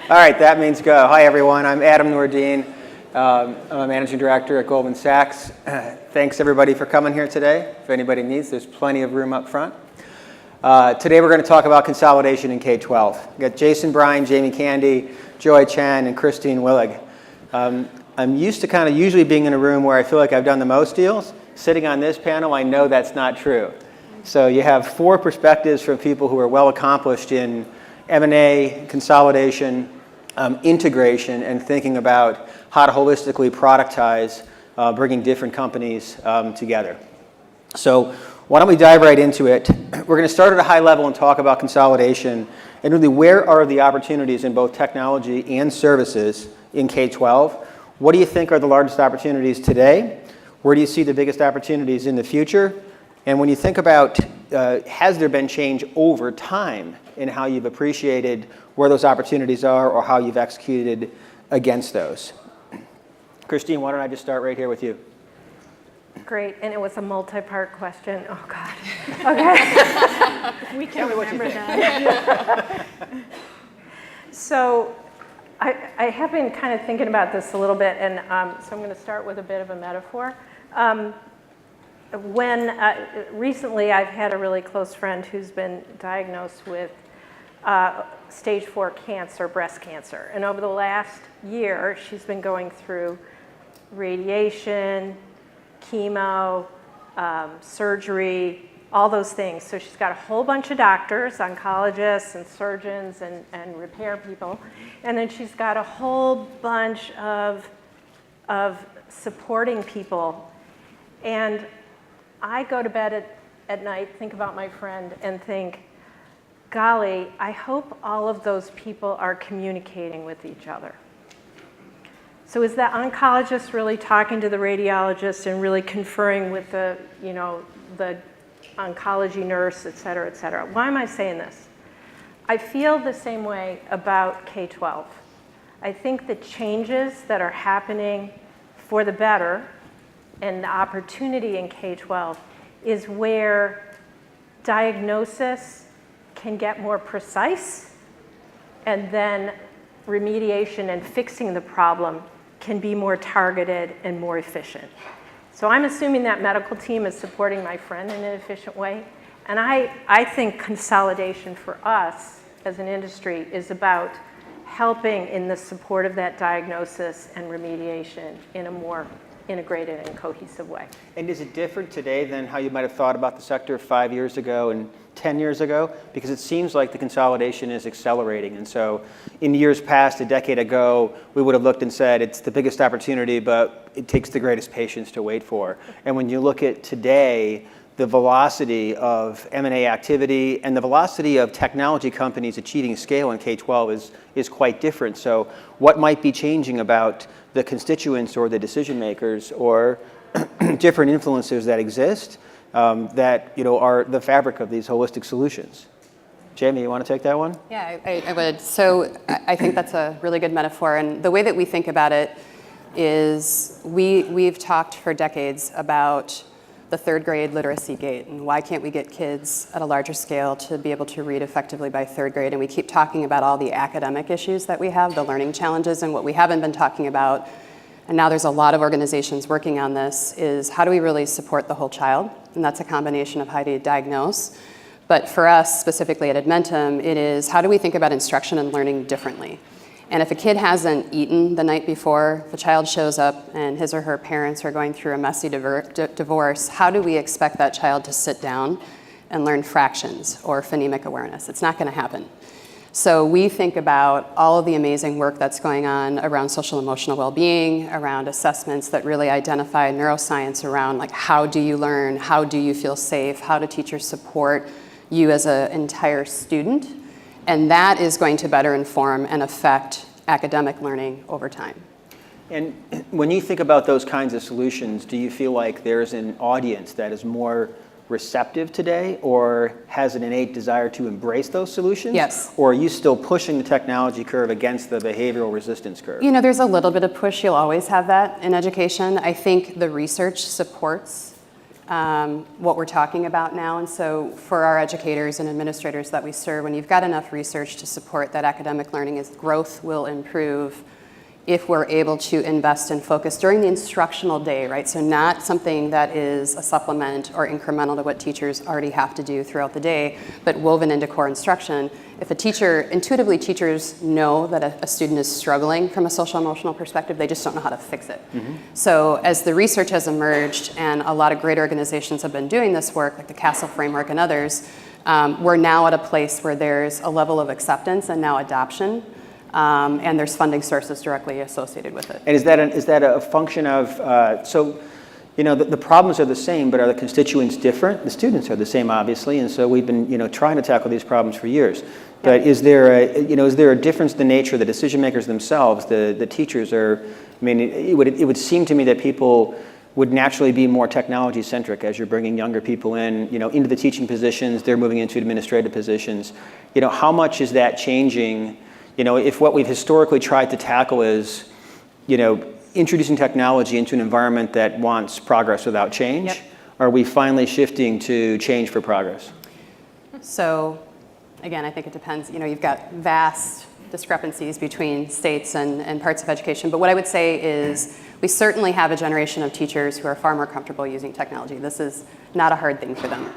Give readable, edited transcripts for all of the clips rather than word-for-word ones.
All right, that means go. Hi, everyone. I'm Adam Nordine. I'm a managing director at Goldman Sachs. Thanks, everybody, for coming here today. If anybody needs, there's plenty of room up front. Today, we're going to talk about consolidation in K-12. We've got Jason Bryan, Jamie Candy, Joy Chen, and Christine Willig. I'm used to kind of usually being in a room where I feel like I've done the most deals. Sitting on this panel, I know that's not true. So you have four perspectives from people who are well accomplished in M&A, consolidation, integration, and thinking about how to holistically productize bringing different companies together. So why don't we dive right into it? We're going to start at a high level and talk about consolidation and really where are the opportunities in both technology and services in K-12. What do you think are the largest opportunities today? Where do you see the biggest opportunities in the future? And when you think about has there been change over time in how you've appreciated where those opportunities are or how you've executed against those? Christine, why don't I just start right here with you? Great, and it was a multi-part question. Oh, God. Okay. We can remember that. So I have been kind of thinking about this a little bit, and so I'm going to start with a bit of a metaphor. Recently I've had a really close friend who's been diagnosed with stage 4 cancer, breast cancer. And over the last year, she's been going through radiation, chemo, surgery, all those things. So she's got a whole bunch of doctors, oncologists and surgeons and repair people. And then she's got a whole bunch of supporting people. And I go to bed at night, think about my friend, and think, golly, I hope all of those people are communicating with each other. So is the oncologist really talking to the radiologist and really conferring with the oncology nurse, et cetera, et cetera? Why am I saying this? I feel the same way about K-12. I think the changes that are happening for the better and the opportunity in K-12 is where diagnosis can get more precise, and then remediation and fixing the problem can be more targeted and more efficient. So I'm assuming that medical team is supporting my friend in an efficient way, and I think consolidation for us as an industry is about helping in the support of that diagnosis and remediation in a more integrated and cohesive way. And is it different today than how you might have thought about the sector 5 years ago and 10 years ago? Because it seems like the consolidation is accelerating. And so in years past, a decade ago, we would have looked and said it's the biggest opportunity, but it takes the greatest patience to wait for. And when you look at today, the velocity of M&A activity and the velocity of technology companies achieving scale in K-12 is quite different. So what might be changing about the constituents or the decision makers or different influences that exist that are the fabric of these holistic solutions? Jamie, you want to take that one? Yeah, I would. So I think that's a really good metaphor. And the way that we think about it is we've talked for decades about the third grade literacy gate, and why can't we get kids at a larger scale to be able to read effectively by third grade? And we keep talking about all the academic issues that we have, the learning challenges, and what we haven't been talking about, and now there's a lot of organizations working on this, is how do we really support the whole child? And that's a combination of how do you diagnose. But for us, specifically at Edmentum, it is how do we think about instruction and learning differently? And if a kid hasn't eaten the night before, if a child shows up and his or her parents are going through a messy divorce, how do we expect that child to sit down and learn fractions or phonemic awareness? It's not going to happen. So we think about all of the amazing work that's going on around social emotional well-being, around assessments that really identify neuroscience around like how do you learn, how do you feel safe, how do teachers support you as an entire student. And that is going to better inform and affect academic learning over time. And when you think about those kinds of solutions, do you feel like there's an audience that is more receptive today or has an innate desire to embrace those solutions? Yes. Or are you still pushing the technology curve against the behavioral resistance curve? There's a little bit of push. You'll always have that in education. I think the research supports what we're talking about now. And so for our educators and administrators that we serve, when you've got enough research to support that academic learning is growth will improve if we're able to invest and focus during the instructional day, right? So not something that is a supplement or incremental to what teachers already have to do throughout the day, but woven into core instruction. If a teacher, intuitively teachers know that a student is struggling from a social emotional perspective, they just don't know how to fix it. So as the research has emerged and a lot of great organizations have been doing this work, like the Castle Framework and others, we're now at a place where there's a level of acceptance and now adoption. And there's funding sources directly associated with it. And is that a function of, the problems are the same, but are the constituents different? The students are the same, obviously, and so we've been, trying to tackle these problems for years. But is there a difference in the nature of the decision makers themselves? The teachers are, it would seem to me that people would naturally be more technology centric as you're bringing younger people in, into the teaching positions, they're moving into administrative positions. How much is that changing? If what we've historically tried to tackle is, introducing technology into an environment that wants progress without change, are we finally shifting to change for progress? So, again, I think it depends. You've got vast discrepancies between states and parts of education. But what I would say is we certainly have a generation of teachers who are far more comfortable using technology. This is not a hard thing for them.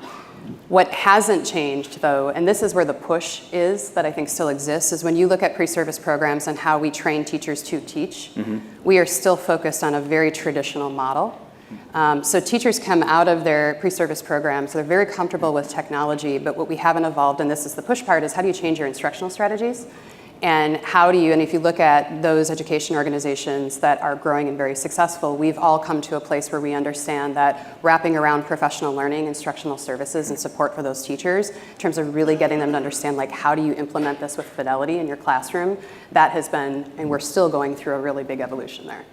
What hasn't changed, though, and this is where the push is that I think still exists, is when you look at pre-service programs and how we train teachers to teach, we are still focused on a very traditional model. So teachers come out of their pre-service programs, they're very comfortable with technology, but what we haven't evolved, and this is the push part, is how do you change your instructional strategies? And and if you look at those education organizations that are growing and very successful, we've all come to a place where we understand that wrapping around professional learning, instructional services, and support for those teachers, in terms of really getting them to understand, how do you implement this with fidelity in your classroom, that has been, and we're still going through a really big evolution there.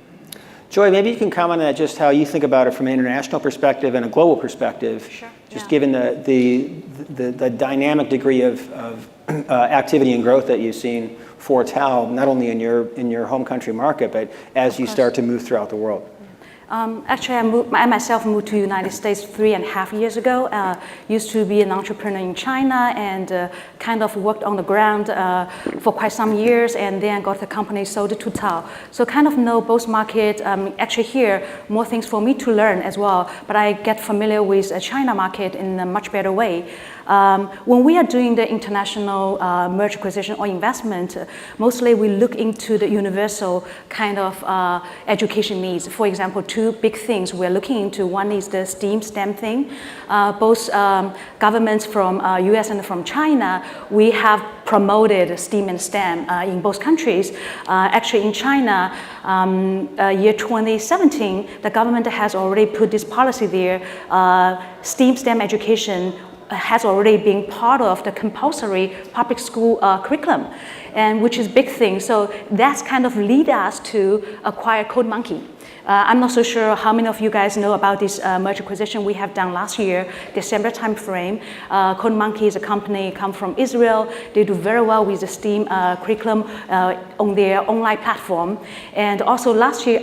Joy, maybe you can comment on just how you think about it from an international perspective and a global perspective. Sure. Just given the dynamic degree of activity and growth that you've seen foretell, not only in your home country market, but as you start to move throughout the world. Actually, I myself moved to the United States 3.5 years ago. Used to be an entrepreneur in China and kind of worked on the ground for quite some years, and then got the company sold to Total. So kind of know both markets. Actually here, more things for me to learn as well, but I get familiar with the China market in a much better way. When we are doing the international merger acquisition or investment, mostly we look into the universal kind of education needs. For example, two big things we're looking into. One is the STEM thing. Both governments from US and from China, we have promoted STEAM and STEM in both countries. Actually in China, year 2017, the government has already put this policy there. STEM education has already been part of the compulsory public school curriculum, and which is a big thing. So that's kind of lead us to acquire CodeMonkey. I'm not so sure how many of you guys know about this merger acquisition we have done last year, December timeframe. CodeMonkey is a company come from Israel. They do very well with the STEAM curriculum on their online platform. And also last year,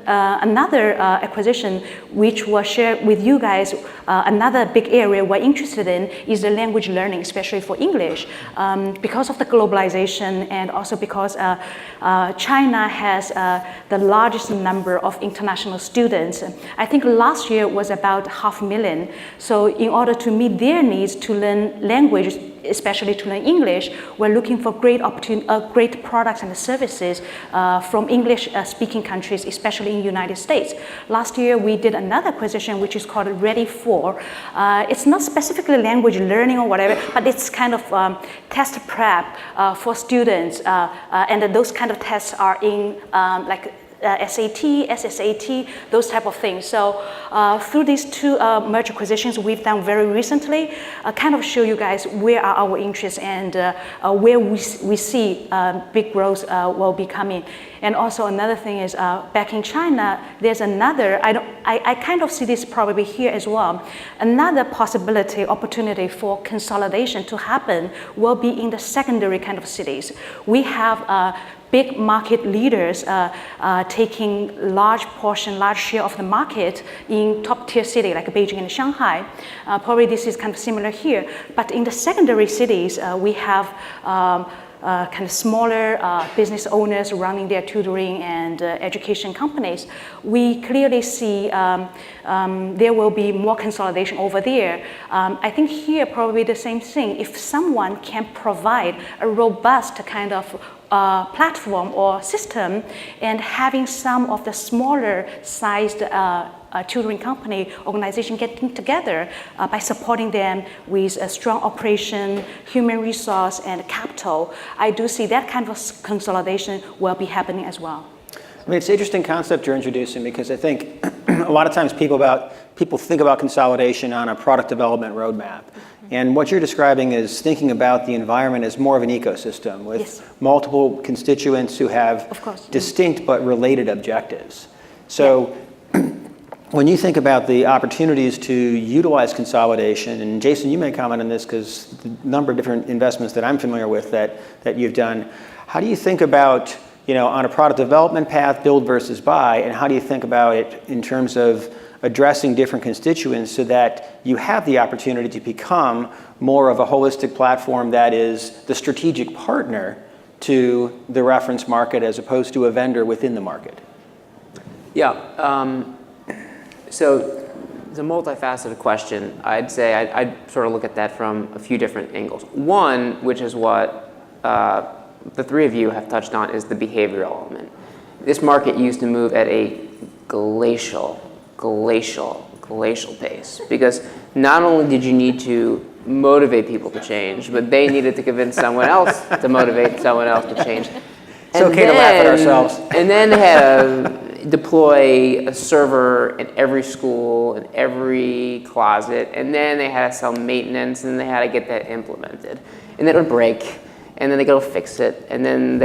another acquisition which was shared with you guys, another big area we're interested in is the language learning, especially for English. Because of the globalization and also because China has the largest number of international students. I think last year was about 500,000. So in order to meet their needs to learn language, especially to learn English, we're looking for great products and services from English-speaking countries, especially in the United States. Last year, we did another acquisition, which is called Ready For. It's not specifically language learning or whatever, but it's kind of test prep for students. And those kind of tests are in SAT, SSAT, those type of things. So through these two merger acquisitions we've done very recently, kind of show you guys where are our interests and where we see big growth will be coming. And also another thing is back in China, there's another, I kind of see this probably here as well. Another possibility, opportunity for consolidation to happen will be in the secondary kind of cities. We have big market leaders taking large share of the market in top tier city like Beijing and Shanghai. Probably this is kind of similar here. But in the secondary cities, we have kind of smaller business owners running their tutoring and education companies. We clearly see there will be more consolidation over there. I think here probably the same thing. If someone can provide a robust kind of platform or system, and having some of the smaller sized tutoring company organization getting together by supporting them with a strong operation, human resource, and capital, I do see that kind of consolidation will be happening as well. I mean, it's an interesting concept you're introducing, because I think a lot of times people think about consolidation on a product development roadmap. And what you're describing is thinking about the environment as more of an ecosystem with multiple constituents who have distinct but related objectives. So when you think about the opportunities to utilize consolidation, and Jason, you may comment on this because the number of different investments that I'm familiar with that you've done, how do you think about, on a product development path, build versus buy, and how do you think about it in terms of addressing different constituents so that you have the opportunity to become more of a holistic platform that is the strategic partner to the reference market as opposed to a vendor within the market? Yeah, so it's a multifaceted question. I'd say I'd sort of look at that from a few different angles. One, which is what the three of you have touched on, is the behavioral element. This market used to move at a glacial pace, because not only did you need to motivate people to change, but they needed to convince someone else to motivate someone else to change. It's okay to laugh at ourselves. And then they had to deploy a server in every school, in every closet, and then they had to sell maintenance, and they had to get that implemented. And then it would break, and then they go fix it, and then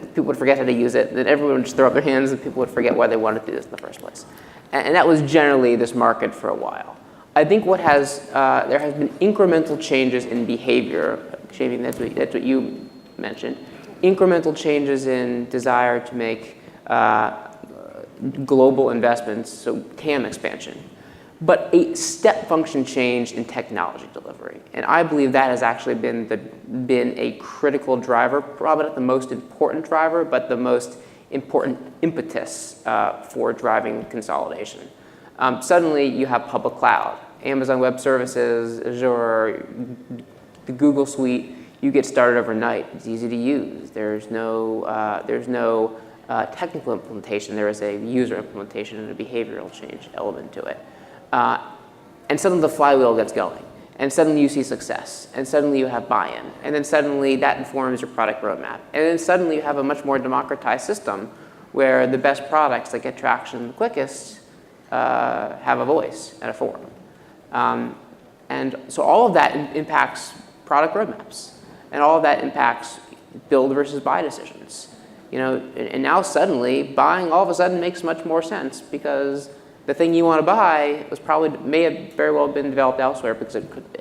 people would forget how to use it, and then everyone would just throw up their hands, and people would forget why they wanted to do this in the first place. And that was generally this market for a while. I think there has been incremental changes in behavior. Jamie, that's what you mentioned. Incremental changes in desire to make global investments, so TAM expansion, but a step function change in technology delivery. And I believe that has actually been a critical driver, probably not the most important driver, but the most important impetus for driving consolidation. Suddenly you have public cloud, Amazon Web Services, Azure, the Google Suite. You get started overnight. It's easy to use. There's no technical implementation. There is a user implementation and a behavioral change element to it. And suddenly the flywheel gets going. And suddenly you see success. And suddenly you have buy-in. And then suddenly that informs your product roadmap. And then suddenly you have a much more democratized system where the best products that get traction the quickest have a voice and a forum. And so all of that impacts product roadmaps. And all of that impacts build versus buy decisions. And now suddenly buying all of a sudden makes much more sense, because the thing you want to buy may have very well been developed elsewhere because it could be.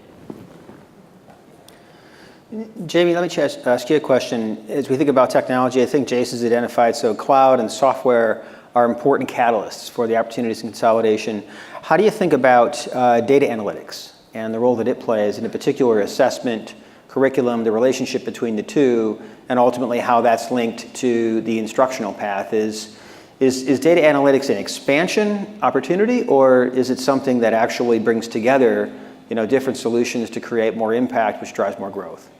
Jamie, let me ask you a question. As we think about technology, I think Jason's identified, so cloud and software are important catalysts for the opportunities in consolidation. How do you think about data analytics and the role that it plays, and in particular assessment, curriculum, the relationship between the two, and ultimately how that's linked to the instructional path? Is data analytics an expansion opportunity, or is it something that actually brings together different solutions to create more impact, which drives more growth?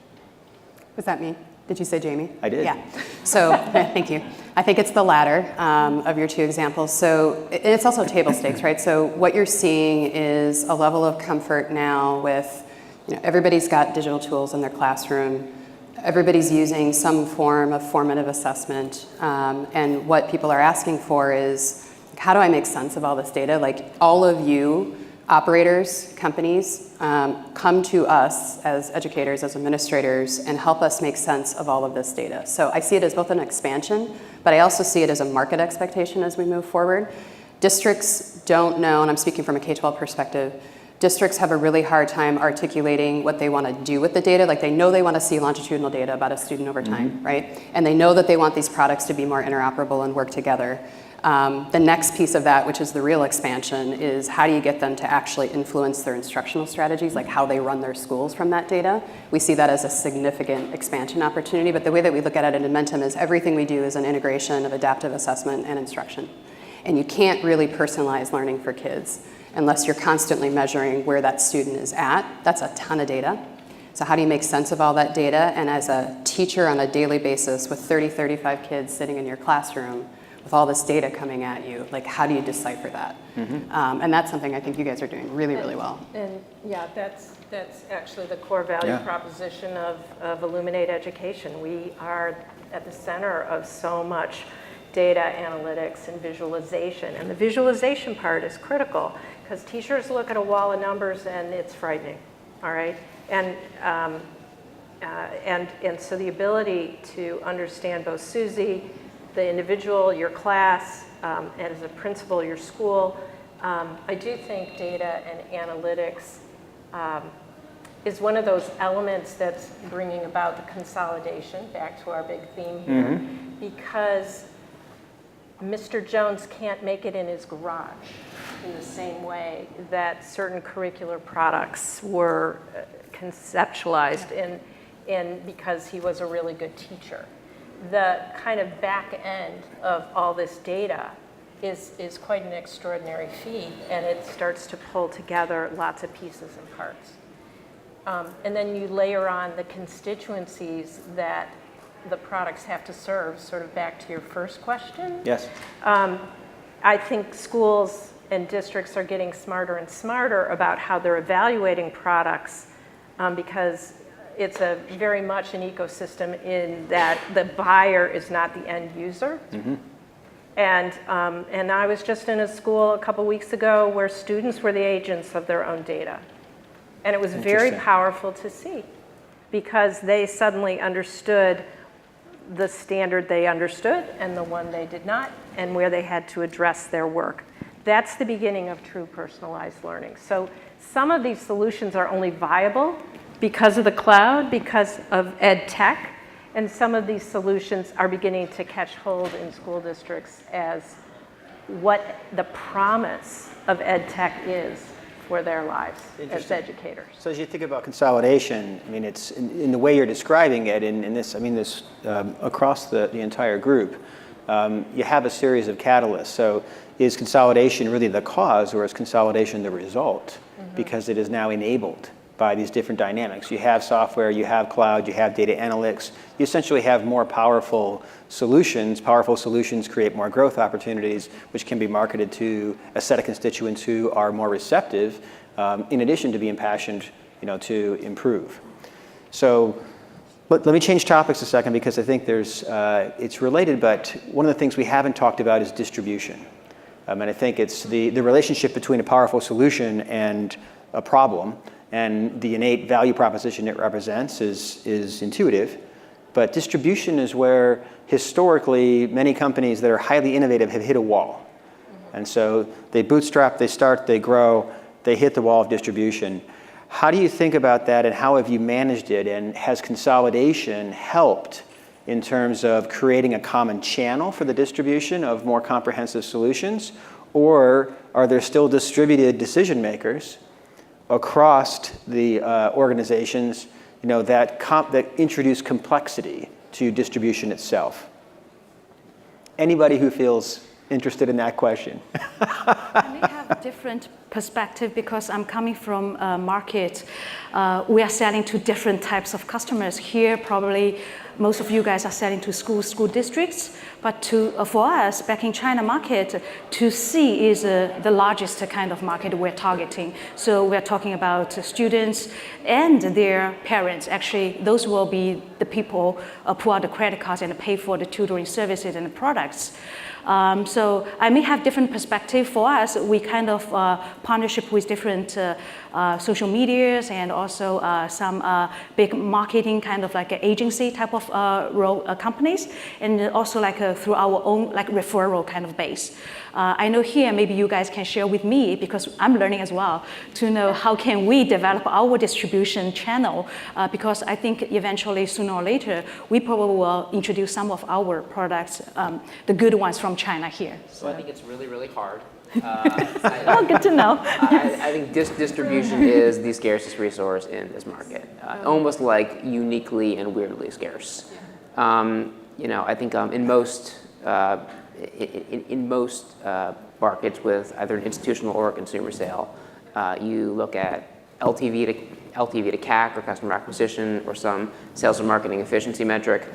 Was that me? Did you say Jamie? I did. Yeah. So thank you. I think it's the latter of your two examples. So and it's also table stakes, right? So what you're seeing is a level of comfort now with, everybody's got digital tools in their classroom. Everybody's using some form of formative assessment. And what people are asking for is, how do I make sense of all this data? Like, all of you operators, companies, come to us as educators, as administrators, and help us make sense of all of this data. So I see it as both an expansion, but I also see it as a market expectation as we move forward. districts don't know, and I'm speaking from a K-12 perspective, districts have a really hard time articulating what they want to do with the data. Like they know they want to see longitudinal data about a student over time, right? And they know that they want these products to be more interoperable and work together. The next piece of that, which is the real expansion, is how do you get them to actually influence their instructional strategies, like how they run their schools from that data? We see that as a significant expansion opportunity, but the way that we look at it at Inventum is everything we do is an integration of adaptive assessment and instruction. And you can't really personalize learning for kids unless you're constantly measuring where that student is at. That's a ton of data. So how do you make sense of all that data? And as a teacher on a daily basis with 30, 35 kids sitting in your classroom with all this data coming at you, like how do you decipher that? And that's something I think you guys are doing really, really well. And yeah, that's actually the core value proposition of Illuminate Education. We are at the center of so much data analytics and visualization. And the visualization part is critical because teachers look at a wall of numbers and it's frightening, all right? And so the ability to understand both Susie, the individual, your class, and as a principal, your school, I do think data and analytics is one of those elements that's bringing about the consolidation, back to our big theme here, because Mr. Jones can't make it in his garage in the same way that certain curricular products were conceptualized in because he was a really good teacher. The kind of back end of all this data is quite an extraordinary feat, and it starts to pull together lots of pieces and parts. And then you layer on the constituencies that the products have to serve, sort of back to your first question. Yes. I think schools and districts are getting smarter and smarter about how they're evaluating products because it's a very much an ecosystem in that the buyer is not the end user. And I was just in a school a couple weeks ago where students were the agents of their own data. And it was very powerful to see because they suddenly understood the standard they understood and the one they did not, and where they had to address their work. That's the beginning of true personalized learning. So some of these solutions are only viable because of the cloud, because of ed tech, and some of these solutions are beginning to catch hold in school districts as what the promise of ed tech is for their lives as educators. So as you think about consolidation, I mean, it's in the way you're describing it, in this, I mean, this across the entire group, you have a series of catalysts. So is consolidation really the cause, or is consolidation the result? Because it is now enabled by these different dynamics. You have software, you have cloud, you have data analytics. You essentially have more powerful solutions. Powerful solutions create more growth opportunities, which can be marketed to a set of constituents who are more receptive, in addition to being passionate, to improve. So let me change topics a second because I think it's related, but one of the things we haven't talked about is distribution. And I think it's the relationship between a powerful solution and a problem, and the innate value proposition it represents is intuitive. But distribution is where historically many companies that are highly innovative have hit a wall. And so they bootstrap, they start, they grow, they hit the wall of distribution. How do you think about that, and how have you managed it? And has consolidation helped in terms of creating a common channel for the distribution of more comprehensive solutions? Or are there still distributed decision makers across the organizations that introduce complexity to distribution itself? Anybody who feels interested in that question? I may have a different perspective because I'm coming from a market. We are selling to different types of customers. Here, probably most of you guys are selling to school districts, but for us, back in China market, to C is the largest kind of market we're targeting. So we're talking about students and their parents. Actually, those will be the people pull out the credit cards and pay for the tutoring services and the products. So I may have different perspective. For us, we kind of partnership with different social medias and also some big marketing kind of like an agency type of role companies, and also like through our own like referral kind of base. I know here maybe you guys can share with me, because I'm learning as well, to know how can we develop our distribution channel, because I think eventually sooner or later we probably will introduce some of our products, the good ones from China here. So I think it's really, really hard. Oh, good to know. I think distribution is the scarcest resource in this market, almost like uniquely and weirdly scarce. I think in most markets with either an institutional or a consumer sale, you look at LTV to CAC or customer acquisition or some sales and marketing efficiency metric.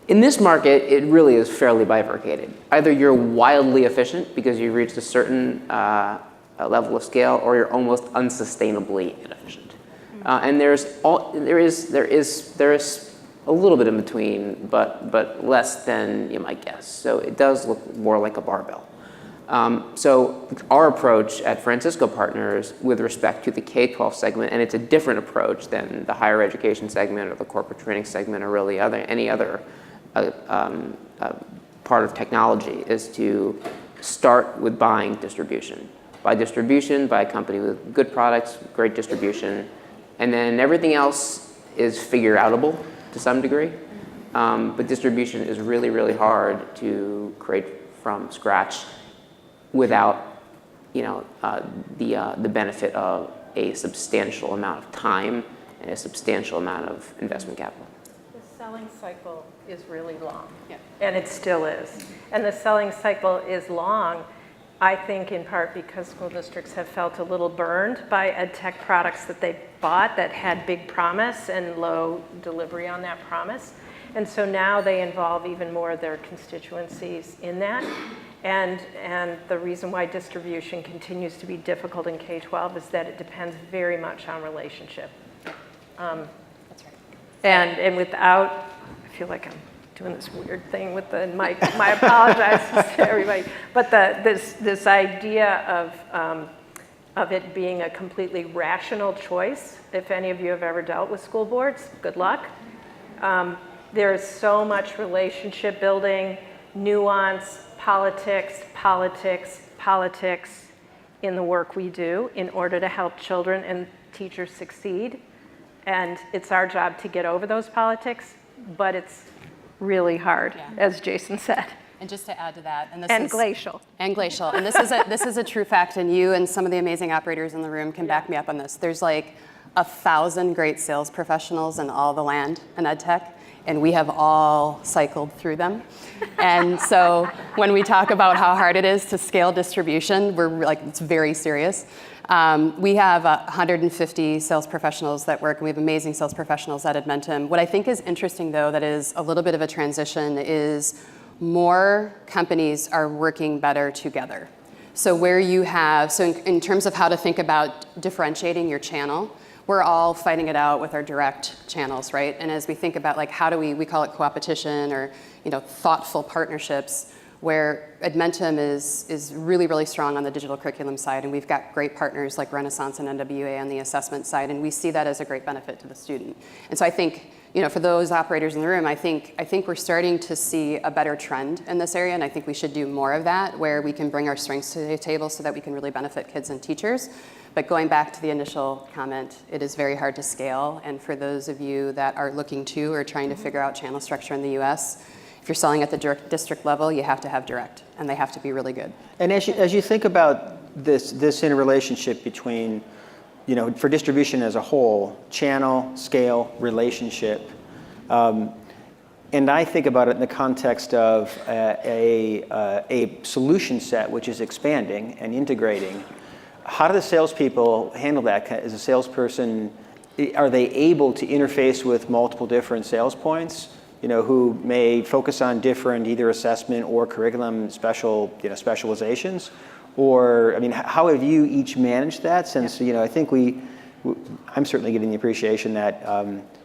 In this market, it really is fairly bifurcated. Either you're wildly efficient because you've reached a certain level of scale, or you're almost unsustainably inefficient. And there is a little bit in between, but less than you might guess. So it does look more like a barbell. So our approach at Francisco Partners with respect to the K-12 segment, and it's a different approach than the higher education segment or the corporate training segment or really any other part of technology, is to start with buying distribution. Buy distribution, buy a company with good products, great distribution, and then everything else is figure-outable to some degree. But distribution is really, really hard to create from scratch without the benefit of a substantial amount of time and a substantial amount of investment capital. The selling cycle is really long, Yeah. and it still is. And the selling cycle is long, I think, in part because school districts have felt a little burned by ed tech products that they bought that had big promise and low delivery on that promise. And so now they involve even more of their constituencies in that. And the reason why distribution continues to be difficult in K-12 is that it depends very much on relationship. That's right. And without, I feel like I'm doing this weird thing with the mic. I apologize to everybody. But this idea of it being a completely rational choice, if any of you have ever dealt with school boards, good luck. There is so much relationship building, nuance, politics in the work we do in order to help children and teachers succeed. And it's our job to get over those politics, but it's really hard, as Jason said. And just to add to that, Glacial. And glacial. And this is a true fact, and you and some of the amazing operators in the room can back me up on this. There's like 1,000 great sales professionals in all the land in ed tech, and we have all cycled through them. And so when we talk about how hard it is to scale distribution, we're like, it's very serious. We have 150 sales professionals that work, and we have amazing sales professionals at Edmentum. What I think is interesting, though, that is a little bit of a transition, is more companies are working better together. So where you have, so in terms of how to think about differentiating your channel, we're all fighting it out with our direct channels, right? And as we think about like how do we call it co-opetition or thoughtful partnerships, where Edmentum is really, really strong on the digital curriculum side, and we've got great partners like Renaissance and NWA on the assessment side, and we see that as a great benefit to the student. And so I think, for those operators in the room, I think we're starting to see a better trend in this area, and I think we should do more of that, where we can bring our strengths to the table so that we can really benefit kids and teachers. But going back to the initial comment, it is very hard to scale, and for those of you that are looking to or trying to figure out channel structure in the US, if you're selling at the district level, you have to have direct, and they have to be really good. And as you think about this interrelationship between, for distribution as a whole, channel, scale, relationship, and I think about it in the context of a solution set which is expanding and integrating. How do the salespeople handle that? As a salesperson, are they able to interface with multiple different sales points? Who may focus on different either assessment or curriculum specializations, or how have you each managed that? Since I think I'm certainly getting the appreciation that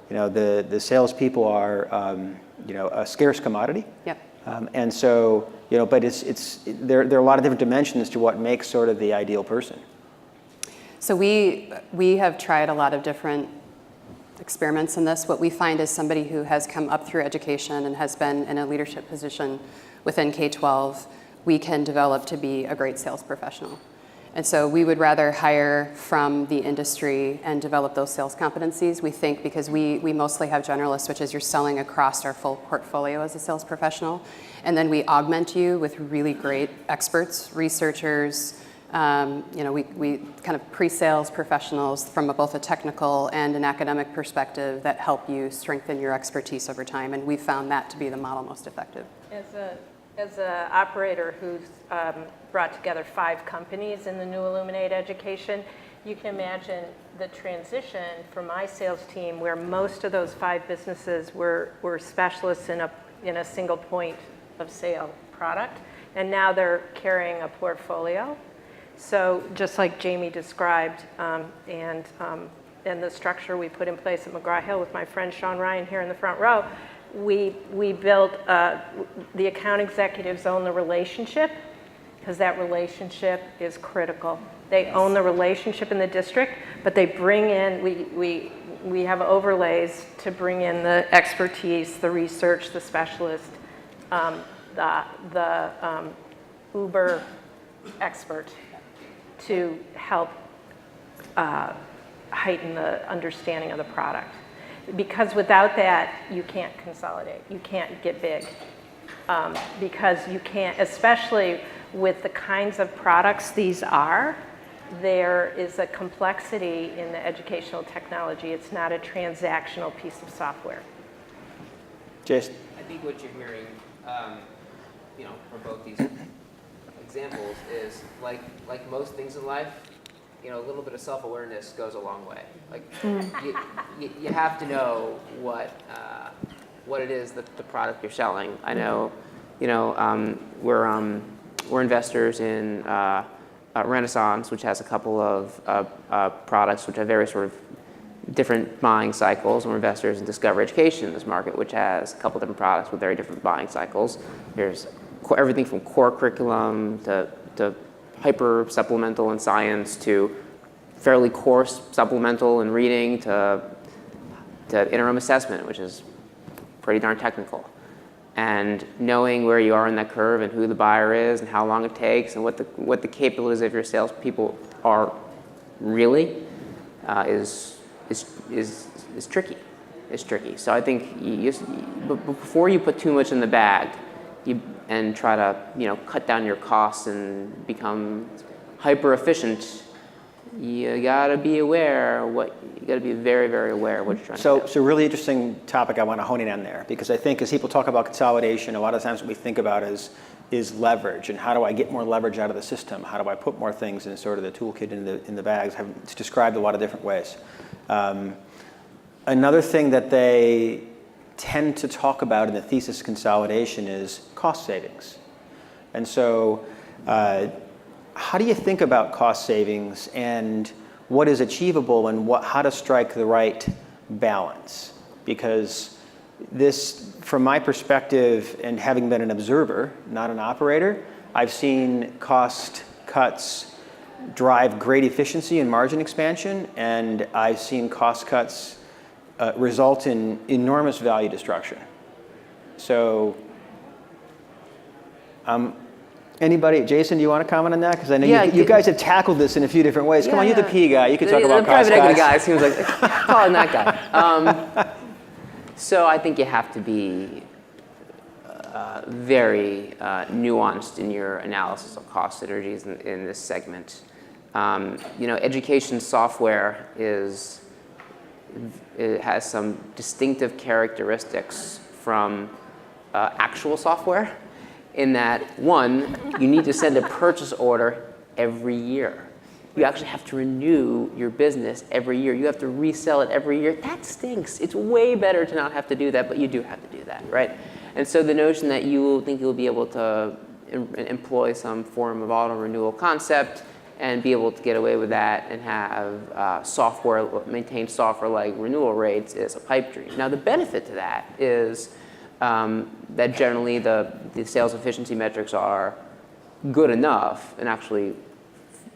the salespeople are a scarce commodity. Yep. And so, but there are a lot of different dimensions to what makes sort of the ideal person. So we have tried a lot of different experiments in this. What we find is somebody who has come up through education and has been in a leadership position within K-12, we can develop to be a great sales professional. And so we would rather hire from the industry and develop those sales competencies. We think because we mostly have generalists, which is you're selling across our full portfolio as a sales professional. And then we augment you with really great experts, researchers, we kind of pre-sales professionals from both a technical and an academic perspective that help you strengthen your expertise over time. And we found that to be the model most effective. As an operator who's brought together 5 companies in the new Illuminate education, you can imagine the transition for my sales team where most of those 5 businesses were specialists in a single point of sale product, and now they're carrying a portfolio. So just like Jamie described, and the structure we put in place at McGraw-Hill with my friend Sean Ryan here in the front row, we built, the account executives own the relationship, because that relationship is critical. They own the relationship in the district, but they bring in, we have overlays to bring in the expertise, the research, the specialist, the Uber expert to help heighten the understanding of the product. Because without that, you can't consolidate. You can't get big. Because you can't, especially with the kinds of products these are, there is a complexity in the educational technology. It's not a transactional piece of software. Jason? I think what you're hearing, from both these examples is like most things in life, a little bit of self-awareness goes a long way. Like you have to know what it is that the product you're selling. I know, we're investors in Renaissance, which has a couple of products which have very sort of different buying cycles. We're investors in Discover Education in this market, which has a couple different products with very different buying cycles. There's everything from core curriculum to hyper supplemental in science to fairly coarse supplemental in reading to interim assessment, which is pretty darn technical. And knowing where you are in that curve and who the buyer is and how long it takes and what the capabilities of your salespeople are really is tricky. It's tricky. So I think before you put too much in the bag, and try to cut down your costs and become hyper efficient, you gotta be aware you gotta be very, very aware of what you're trying to do. So really interesting topic I want to hone in on there, because I think as people talk about consolidation, a lot of times what we think about is leverage, and how do I get more leverage out of the system? How do I put more things in sort of the toolkit in the bags? It's described a lot of different ways. Another thing that they tend to talk about in the thesis consolidation is cost savings. And so how do you think about cost savings and what is achievable and how to strike the right balance? Because this, from my perspective, and having been an observer, not an operator, I've seen cost cuts drive great efficiency and margin expansion, and I've seen cost cuts result in enormous value destruction. So, anybody, Jason, do you want to comment on that? Because I know you guys have tackled this in a few different ways. Come on, you're the P guy. You can talk about cost cuts. The private equity guys. guy seems like calling that guy. So I think you have to be very nuanced in your analysis of cost synergies in this segment. Education software it has some distinctive characteristics from actual software, in that, one, you need to send a purchase order every year. You actually have to renew your business every year. You have to resell it every year. That stinks. It's way better to not have to do that, but you do have to do that, right? And so the notion that you think you'll be able to employ some form of auto-renewal concept and be able to get away with that and have maintain software-like renewal rates is a pipe dream. Now, the benefit to that is that generally the sales efficiency metrics are good enough, and actually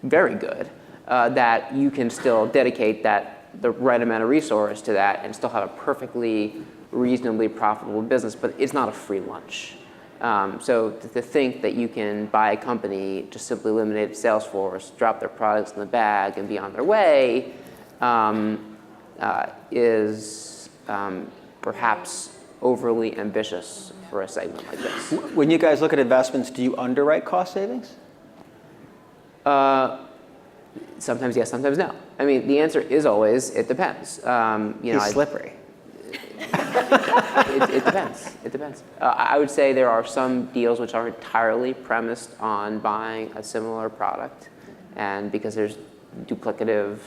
very good, that you can still dedicate the right amount of resource to that and still have a perfectly reasonably profitable business, but it's not a free lunch. So to think that you can buy a company, just simply eliminate the sales force, drop their products in the bag, and be on their way, is perhaps overly ambitious for a segment like this. When you guys look at investments, do you underwrite cost savings? Sometimes yes, sometimes no. I mean, the answer is always, it depends. It's slippery. It depends. It depends. I would say there are some deals which are entirely premised on buying a similar product, and because there's duplicative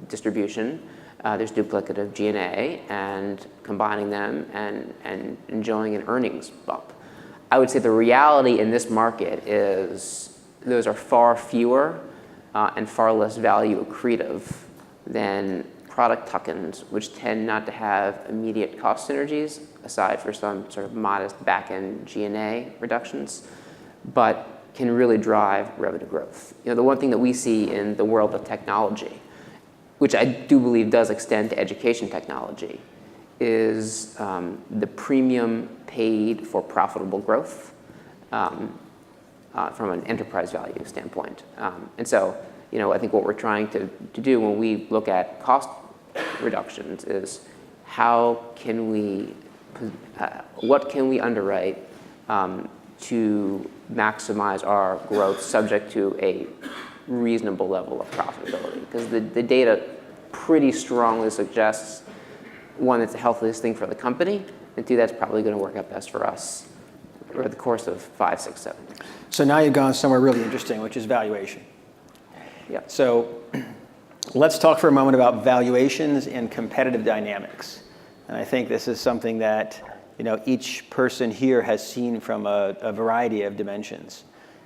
distribution, there's duplicative G&A, and combining them and enjoying an earnings bump. I would say the reality in this market is those are far fewer and far less value accretive than product tuck-ins, which tend not to have immediate cost synergies, aside for some sort of modest back-end G&A reductions, but can really drive revenue growth. The one thing that we see in the world of technology, which I do believe does extend to education technology, is the premium paid for profitable growth from an enterprise value standpoint. And so, I think what we're trying to do when we look at cost reductions is what can we underwrite to maximize our growth subject to a reasonable level of profitability? Because the data pretty strongly suggests, one, it's the healthiest thing for the company, and two, that's probably going to work out best for us over the course of 5, 6, 7 years. So now you've gone somewhere really interesting, which is valuation. Yeah. So let's talk for a moment about valuations and competitive dynamics. And I think this is something that each person here has seen from a variety of dimensions.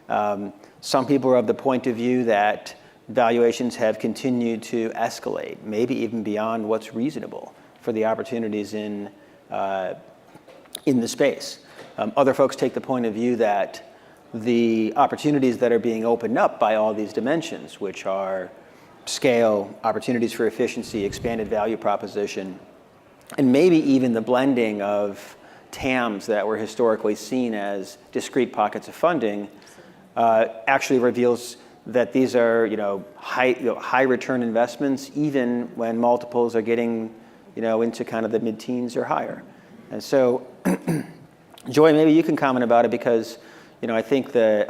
Some people are of the point of view that valuations have continued to escalate, maybe even beyond what's reasonable for the opportunities in the space. Other folks take the point of view that the opportunities that are being opened up by all these dimensions, which are scale, opportunities for efficiency, expanded value proposition, and maybe even the blending of TAMs that were historically seen as discrete pockets of funding, actually reveals that these are high return investments, even when multiples are getting into kind of the mid-teens or higher. And so, Joy, maybe you can comment about it, because I think the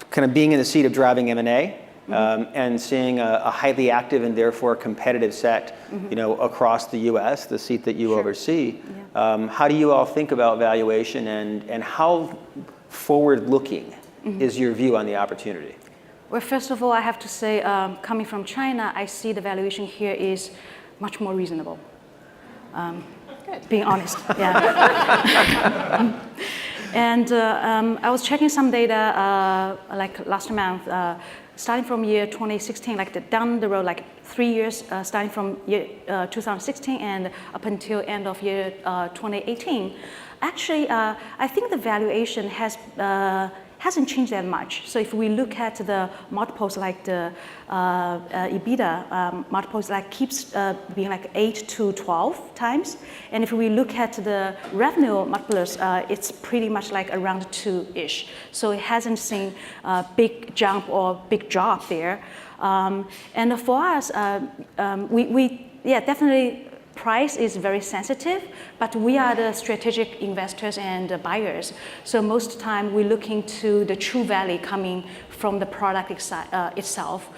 kind of being in the seat of driving M&A and seeing a highly active and therefore competitive set, across the U.S., the seat that you oversee. Yeah. How do you all think about valuation, and how forward-looking is your view on the opportunity? Well, first of all, I have to say, coming from China, I see the valuation here is much more reasonable. Being honest, yeah. And I was checking some data like last month, starting from year 2016, down the road, 3 years, starting from year 2016 and up until end of year 2018. Actually, I think the valuation hasn't changed that much. So if we look at the multiples, like the EBITDA multiples, keeps being 8 to 12 times. And if we look at the revenue multiples, it's pretty much around 2-ish. So it hasn't seen a big jump or big drop there. And for us, definitely price is very sensitive, but we are the strategic investors and buyers. So most of the time we're looking to the true value coming from the product itself.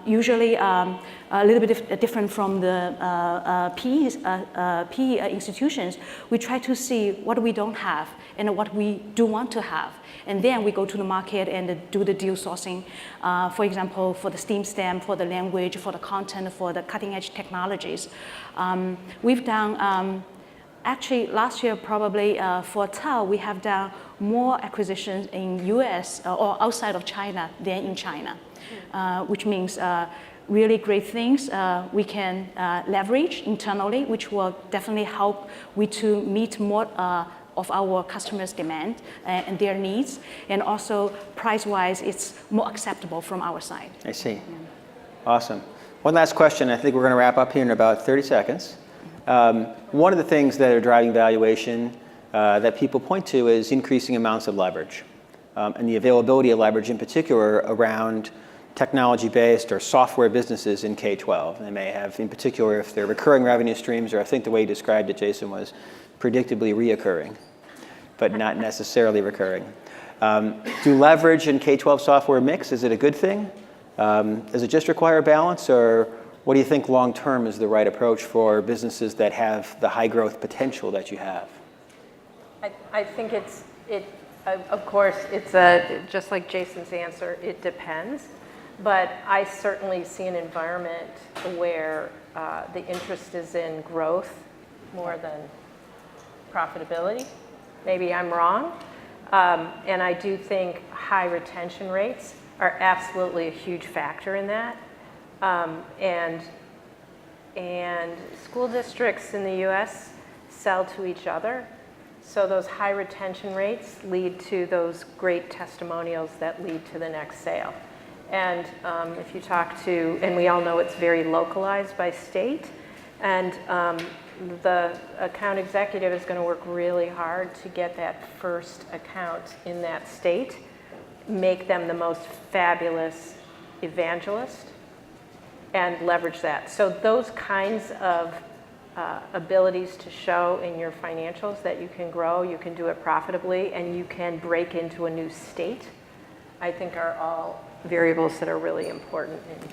Usually a little bit different from the PE institutions. We try to see what we don't have and what we do want to have. And then we go to the market and do the deal sourcing. For example, for the STEAM STEM, for the language, for the content, for the cutting edge technologies. We've done, actually last year probably for TAO, we have done more acquisitions in US or outside of China than in China, which means really great things we can leverage internally, which will definitely help we to meet more of our customers' demand and their needs. And also, price-wise, it's more acceptable from our side. I see. Awesome. One last question. I think we're going to wrap up here in about 30 seconds. One of the things that are driving valuation that people point to is increasing amounts of leverage and the availability of leverage in particular around technology-based or software businesses in K-12. They may have, in particular, if they're recurring revenue streams, or I think the way you described it, Jason, was predictably reoccurring, but not necessarily recurring. Do leverage and K-12 software mix? Is it a good thing? Does it just require balance, or what do you think long-term is the right approach for businesses that have the high growth potential that you have? I think of course, it's just like Jason's answer, it depends. But I certainly see an environment where the interest is in growth more than profitability. Maybe I'm wrong. And I do think high retention rates are absolutely a huge factor in that. And school districts in the US sell to each other. So those high retention rates lead to those great testimonials that lead to the next sale. And if you talk to, and we all know it's very localized by state, and the account executive is going to work really hard to get that first account in that state, make them the most fabulous evangelist, and leverage that. So those kinds of abilities to show in your financials that you can grow, you can do it profitably, and you can break into a new state, I think are all variables that are really important in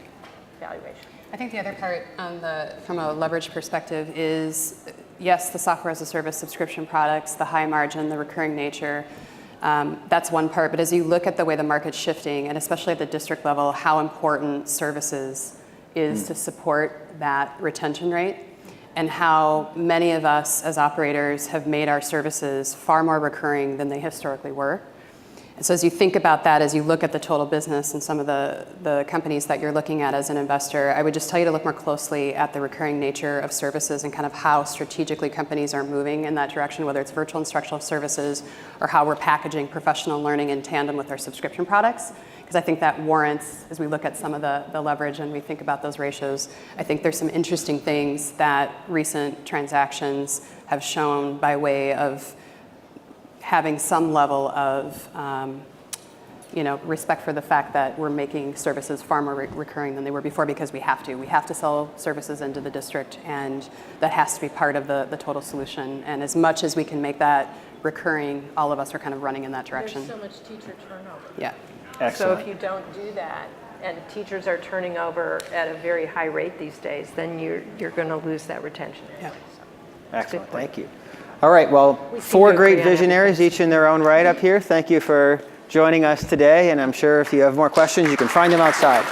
valuation. I think the other part from a leverage perspective is, yes, the software as a service subscription products, the high margin, the recurring nature, that's one part. But as you look at the way the market's shifting, and especially at the district level, how important services is to support that retention rate, and how many of us as operators have made our services far more recurring than they historically were. And so as you think about that, as you look at the total business and some of the companies that you're looking at as an investor, I would just tell you to look more closely at the recurring nature of services and kind of how strategically companies are moving in that direction, whether it's virtual instructional services or how we're packaging professional learning in tandem with our subscription products. Because I think that warrants, as we look at some of the leverage and we think about those ratios, I think there's some interesting things that recent transactions have shown by way of having some level of respect for the fact that we're making services far more recurring than they were before, because we have to. We have to sell services into the district, and that has to be part of the total solution. And as much as we can make that recurring, all of us are kind of running in that direction. There's so much teacher turnover. Yeah. Excellent. So if you don't do that, and teachers are turning over at a very high rate these days, then you're going to lose that retention. Yeah. Excellent. Thank you. All right. Well, four great visionaries, each in their own right up here. Thank you for joining us today. And I'm sure if you have more questions, you can find them outside.